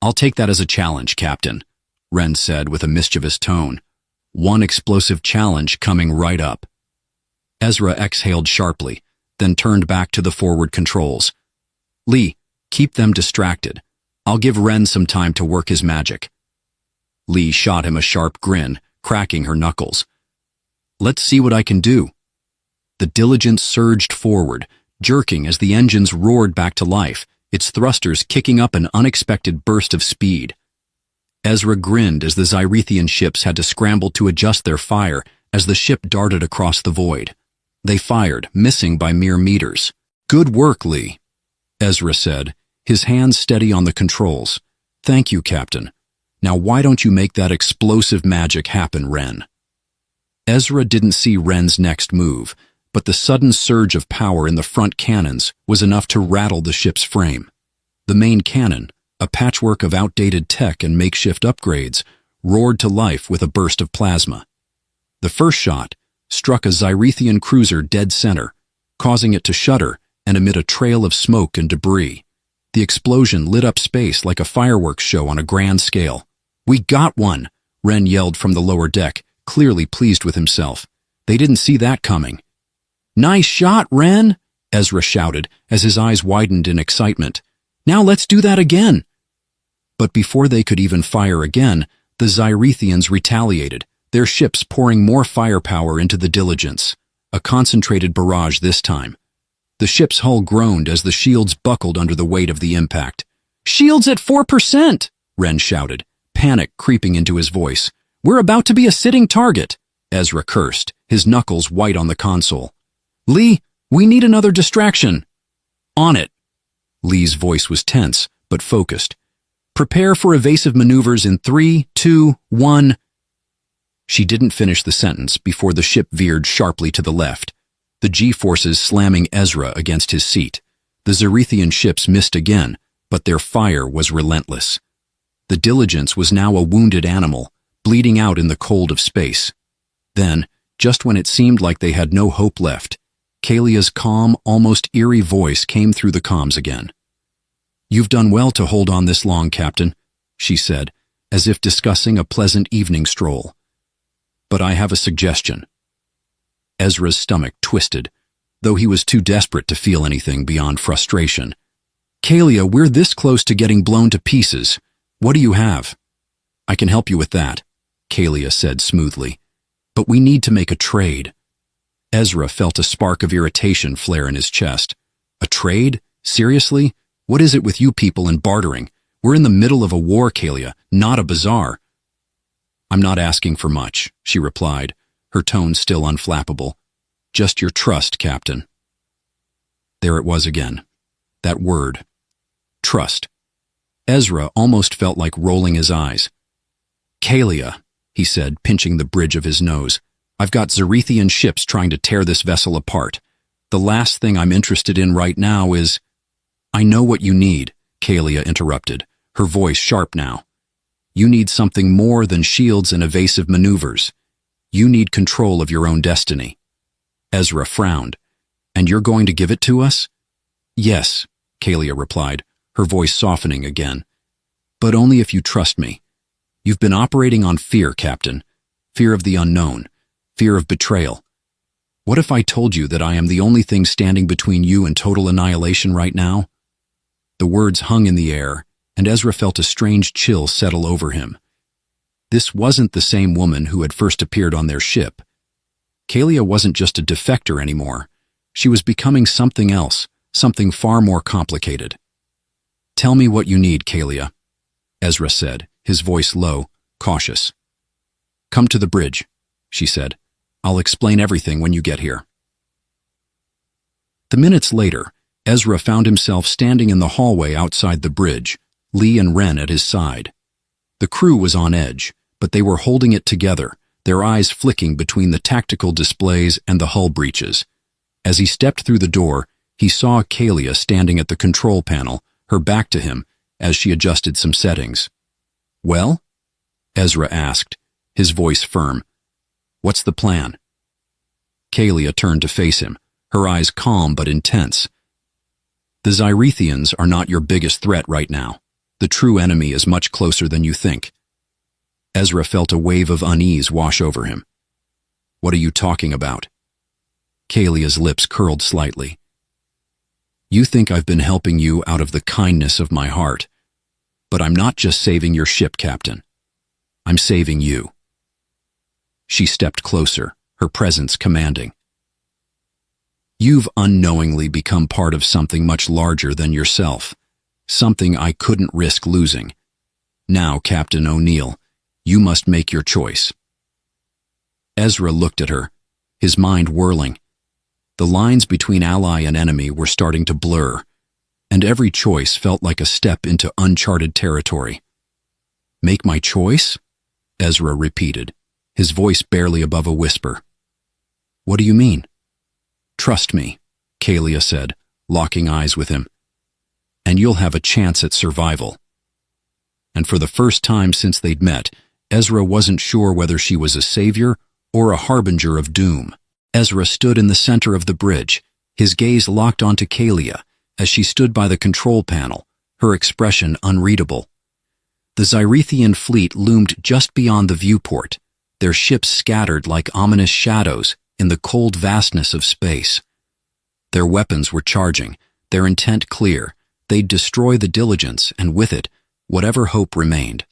I'll take that as a challenge, Captain, Ren said with a mischievous tone. One explosive challenge coming right up. Ezra exhaled sharply, then turned back to the forward controls. Lee, keep them distracted. I'll give Ren some time to work his magic. Lee shot him a sharp grin, cracking her knuckles. Let's see what I can do. The Diligence surged forward, jerking as the engines roared back to life, its thrusters kicking up an unexpected burst of speed. Ezra grinned as the Zyrethian ships had to scramble to adjust their fire as the ship darted across the void. They fired, missing by mere meters. Good work, Lee, Ezra said, his hands steady on the controls. Thank you, Captain. Now why don't you make that explosive magic happen, Ren? Ezra didn't see Ren's next move, but the sudden surge of power in the front cannons was enough to rattle the ship's frame. The main cannon, a patchwork of outdated tech and makeshift upgrades, roared to life with a burst of plasma. The first shot struck a Zyrethian cruiser dead center, causing it to shudder and emit a trail of smoke and debris. The explosion lit up space like a fireworks show on a grand scale. We got one, Ren yelled from the lower deck, clearly pleased with himself. They didn't see that coming. Nice shot, Ren, Ezra shouted as his eyes widened in excitement. Now let's do that again. But before they could even fire again, the Zyrethians retaliated, their ships pouring more firepower into the Diligence. A concentrated barrage this time. The ship's hull groaned as the shields buckled under the weight of the impact. Shields at 4%, Ren shouted, panic creeping into his voice. We're about to be a sitting target, Ezra cursed, his knuckles white on the console. Lee, we need another distraction. On it. Lee's voice was tense, but focused. Prepare for evasive maneuvers in 3, 2, 1. She didn't finish the sentence before the ship veered sharply to the left, the G-forces slamming Ezra against his seat. The Zyrethian ships missed again, but their fire was relentless. The Diligence was now a wounded animal, bleeding out in the cold of space. Then, just when it seemed like they had no hope left, Kalia's calm, almost eerie voice came through the comms again. You've done well to hold on this long, Captain, she said, as if discussing a pleasant evening stroll. But I have a suggestion. Ezra's stomach twisted, though he was too desperate to feel anything beyond frustration. Kalia, we're this close to getting blown to pieces. What do you have? I can help you with that, Kalia said smoothly. But we need to make a trade. Ezra felt a spark of irritation flare in his chest. A trade? Seriously? What is it with you people and bartering? We're in the middle of a war, Kalia, not a bazaar. I'm not asking for much, she replied, her tone still unflappable. Just your trust, Captain. There it was again. That word. Trust. Ezra almost felt like rolling his eyes. Kalia, he said, pinching the bridge of his nose. I've got Zyrethian ships trying to tear this vessel apart. The last thing I'm interested in right now is... I know what you need, Kalia interrupted, her voice sharp now. You need something more than shields and evasive maneuvers. You need control of your own destiny. Ezra frowned. And you're going to give it to us? Yes, Kalia replied, her voice softening again. But only if you trust me. You've been operating on fear, Captain. Fear of the unknown. Fear of betrayal. What if I told you that I am the only thing standing between you and total annihilation right now? The words hung in the air, and Ezra felt a strange chill settle over him. This wasn't the same woman who had first appeared on their ship. Kalia wasn't just a defector anymore. She was becoming something else, something far more complicated. Tell me what you need, Kalia, Ezra said, his voice low, cautious. Come to the bridge, she said. I'll explain everything when you get here." The minutes later, Ezra found himself standing in the hallway outside the bridge, Lee and Ren at his side. The crew was on edge, but they were holding it together, their eyes flicking between the tactical displays and the hull breaches. As he stepped through the door, he saw Kalia standing at the control panel, her back to him, as she adjusted some settings. "Well?" Ezra asked, his voice firm. "What's the plan?" Kalia turned to face him, her eyes calm but intense. "The Zyrethians are not your biggest threat right now. The true enemy is much closer than you think." Ezra felt a wave of unease wash over him. "What are you talking about?" Kalia's lips curled slightly. "You think I've been helping you out of the kindness of my heart. But I'm not just saving your ship, Captain. I'm saving you." She stepped closer, her presence commanding. "You've unknowingly become part of something much larger than yourself, something I couldn't risk losing. Now, Captain O'Neill, you must make your choice." Ezra looked at her, his mind whirling. The lines between ally and enemy were starting to blur, and every choice felt like a step into uncharted territory. "Make my choice?" Ezra repeated, his voice barely above a whisper. "What do you mean?" "Trust me," Kalia said, locking eyes with him, "and you'll have a chance at survival." And for the first time since they'd met, Ezra wasn't sure whether she was a savior or a harbinger of doom. Ezra stood in the center of the bridge, his gaze locked onto Kalia as she stood by the control panel, her expression unreadable. The Zyrethian fleet loomed just beyond the viewport, their ships scattered like ominous shadows in the cold vastness of space. Their weapons were charging, their intent clear. They'd destroy the Diligence, and with it, whatever hope remained.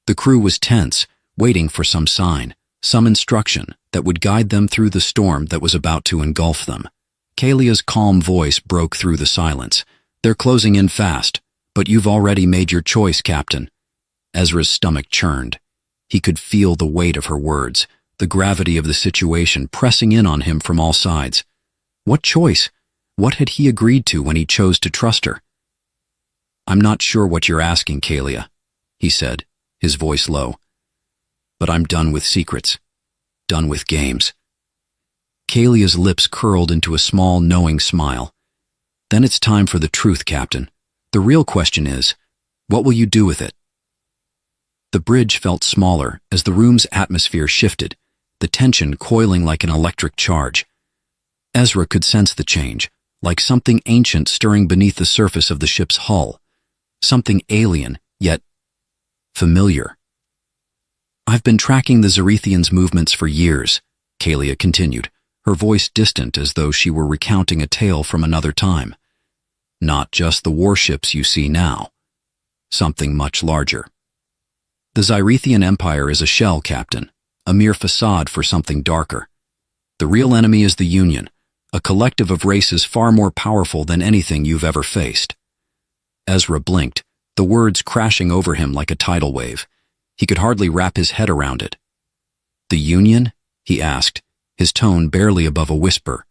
The crew was tense, waiting for some sign, some instruction that would guide them through the storm that was about to engulf them. Kalia's calm voice broke through the silence. "They're closing in fast, but you've already made your choice, Captain." Ezra's stomach churned. He could feel the weight of her words, the gravity of the situation pressing in on him from all sides. What choice? What had he agreed to when he chose to trust her? "I'm not sure what you're asking, Kalia," he said, his voice low. "But I'm done with secrets. Done with games." Kalia's lips curled into a small, knowing smile. "Then it's time for the truth, Captain. The real question is, what will you do with it?" The bridge felt smaller as the room's atmosphere shifted, the tension coiling like an electric charge. Ezra could sense the change, like something ancient stirring beneath the surface of the ship's hull. Something alien, yet familiar. "I've been tracking the Zyrethians' movements for years," Kalia continued, her voice distant as though she were recounting a tale from another time. "Not just the warships you see now. Something much larger. The Zyrethian Empire is a shell, Captain, a mere facade for something darker. The real enemy is the Union, a collective of races far more powerful than anything you've ever faced." Ezra blinked, the words crashing over him like a tidal wave. He could hardly wrap his head around it. "The Union?" he asked, his tone barely above a whisper.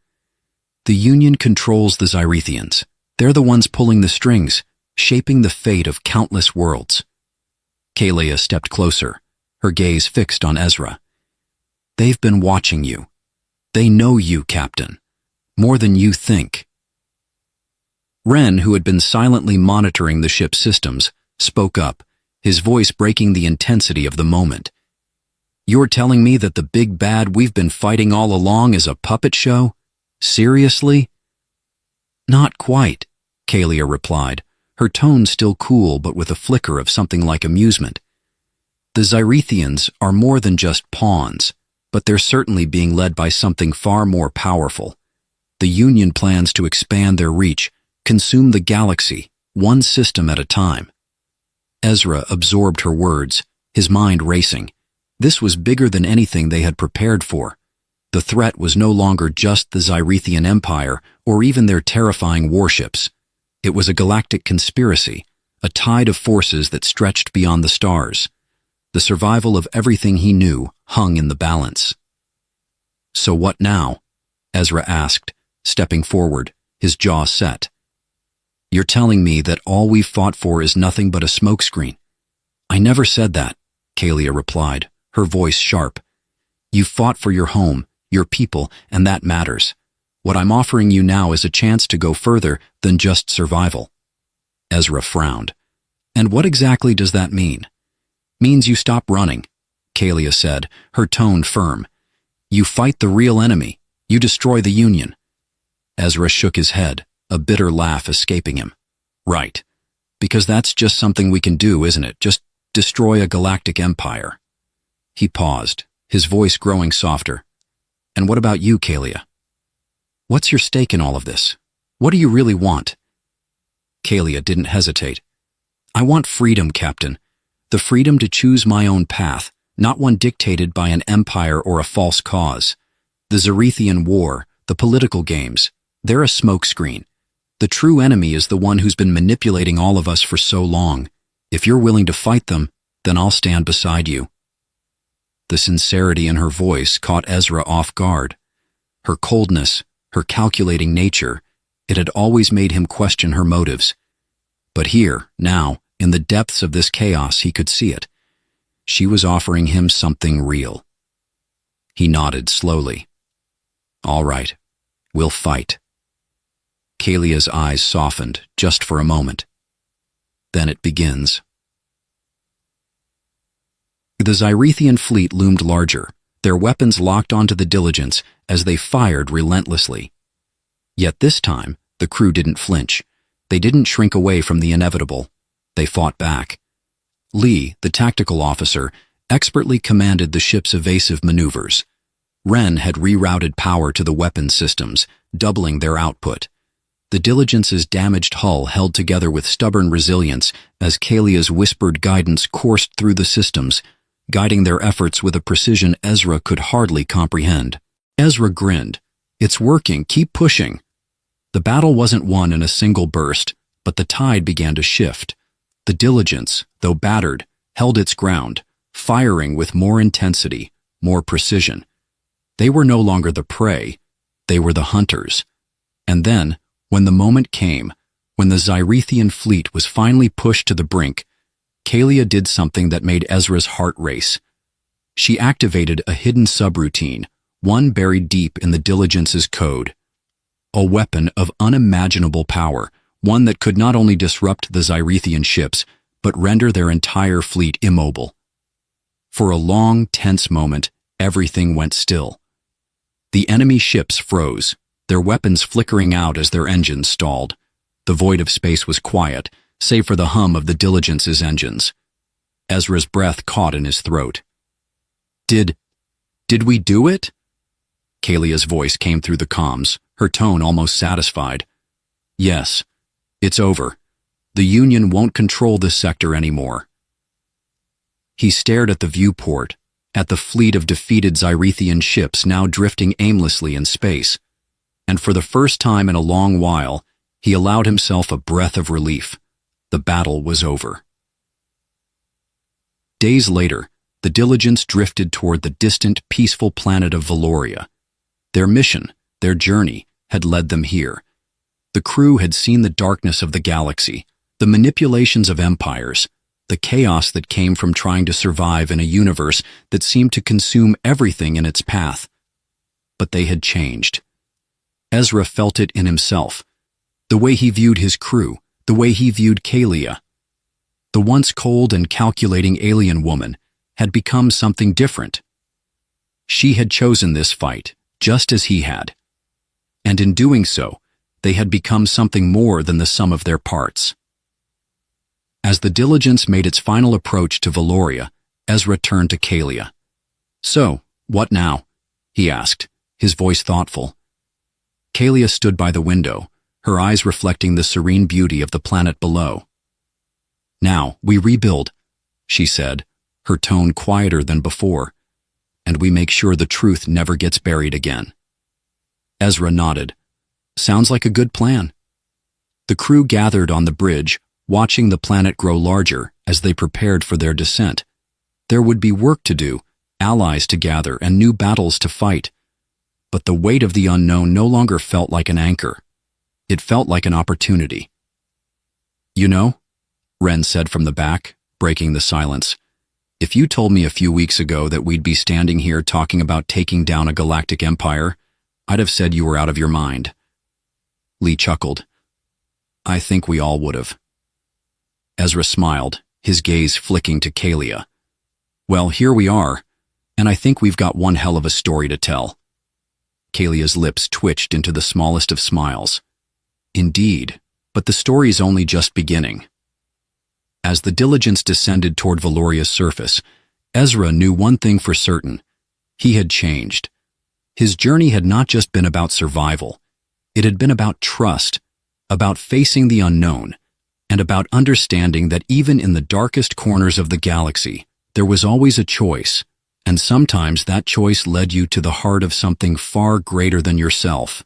"The Union controls the Zyrethians. They're the ones pulling the strings, shaping the fate of countless worlds." Kalia stepped closer, her gaze fixed on Ezra. "They've been watching you. They know you, Captain. More than you think." Ren, who had been silently monitoring the ship's systems, spoke up, his voice breaking the intensity of the moment. "You're telling me that the big bad we've been fighting all along is a puppet show? Seriously?" "Not quite," Kalia replied, her tone still cool but with a flicker of something like amusement. "The Zyrethians are more than just pawns, but they're certainly being led by something far more powerful. The Union plans to expand their reach, consume the galaxy, one system at a time." Ezra absorbed her words, his mind racing. This was bigger than anything they had prepared for. The threat was no longer just the Zyrethian Empire or even their terrifying warships. It was a galactic conspiracy, a tide of forces that stretched beyond the stars. The survival of everything he knew hung in the balance. So what now? Ezra asked, stepping forward, his jaw set. You're telling me that all we've fought for is nothing but a smokescreen? I never said that, Kalia replied, her voice sharp. You fought for your home, your people, and that matters. What I'm offering you now is a chance to go further than just survival. Ezra frowned. And what exactly does that mean? Means you stop running, Kalia said, her tone firm. You fight the real enemy. You destroy the Union. Ezra shook his head, a bitter laugh escaping him. Right. Because that's just something we can do, isn't it? Just destroy a galactic empire. He paused, his voice growing softer. And what about you, Kalia? What's your stake in all of this? What do you really want? Kalia didn't hesitate. I want freedom, Captain. The freedom to choose my own path, not one dictated by an empire or a false cause. The Zarethian War, the political games, they're a smokescreen. The true enemy is the one who's been manipulating all of us for so long. If you're willing to fight them, then I'll stand beside you. The sincerity in her voice caught Ezra off guard. Her coldness, her calculating nature, it had always made him question her motives. But here, now, in the depths of this chaos, he could see it. She was offering him something real. He nodded slowly. All right, we'll fight. Kalia's eyes softened, just for a moment. Then it begins. The Zarethian fleet loomed larger, their weapons locked onto the Diligence as they fired relentlessly. Yet this time, the crew didn't flinch. They didn't shrink away from the inevitable. They fought back. Lee, the tactical officer, expertly commanded the ship's evasive maneuvers. Wren had rerouted power to the weapon systems, doubling their output. The Diligence's damaged hull held together with stubborn resilience as Kalia's whispered guidance coursed through the systems, guiding their efforts with a precision Ezra could hardly comprehend. Ezra grinned. It's working, keep pushing. The battle wasn't won in a single burst, but the tide began to shift. The Diligence, though battered, held its ground, firing with more intensity, more precision. They were no longer the prey, they were the hunters. And then, when the moment came, when the Zarethian fleet was finally pushed to the brink, Kalia did something that made Ezra's heart race. She activated a hidden subroutine, one buried deep in the Diligence's code. A weapon of unimaginable power, one that could not only disrupt the Zarethian ships, but render their entire fleet immobile. For a long, tense moment, everything went still. The enemy ships froze, their weapons flickering out as their engines stalled. The void of space was quiet, save for the hum of the Diligence's engines. Ezra's breath caught in his throat. Did we do it? Kalia's voice came through the comms, her tone almost satisfied. Yes, it's over. The Union won't control this sector anymore. He stared at the viewport, at the fleet of defeated Zarethian ships now drifting aimlessly in space, and for the first time in a long while, he allowed himself a breath of relief. The battle was over. Days later, the Diligence drifted toward the distant, peaceful planet of Valoria. Their mission, their journey, had led them here. The crew had seen the darkness of the galaxy, the manipulations of empires, the chaos that came from trying to survive in a universe that seemed to consume everything in its path. But they had changed. Ezra felt it in himself, the way he viewed his crew, the way he viewed Kalia. The once cold and calculating alien woman had become something different. She had chosen this fight, just as he had. And in doing so, they had become something more than the sum of their parts. As the Diligence made its final approach to Valoria, Ezra turned to Kalia. So, what now? He asked, his voice thoughtful. Kalia stood by the window, her eyes reflecting the serene beauty of the planet below. Now, we rebuild, she said, her tone quieter than before, and we make sure the truth never gets buried again. Ezra nodded. Sounds like a good plan. The crew gathered on the bridge, watching the planet grow larger as they prepared for their descent. There would be work to do, allies to gather, and new battles to fight. but the weight of the unknown no longer felt like an anchor. It felt like an opportunity. "You know," Ren said from the back, breaking the silence, "if you told me a few weeks ago that we'd be standing here talking about taking down a galactic empire, I'd have said you were out of your mind." Lee chuckled. "I think we all would have." Ezra smiled, his gaze flicking to Kalia. "Well, here we are, and I think we've got one hell of a story to tell." Kalia's lips twitched into the smallest of smiles. "Indeed, but the story's only just beginning." As the diligence descended toward Valoria's surface, Ezra knew one thing for certain. He had changed. His journey had not just been about survival. It had been about trust, about facing the unknown, and about understanding that even in the darkest corners of the galaxy, there was always a choice, and sometimes that choice led you to the heart of something far greater than yourself.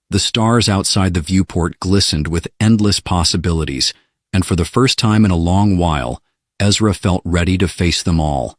The stars outside the viewport glistened with endless possibilities, and for the first time in a long while, Ezra felt ready to face them all.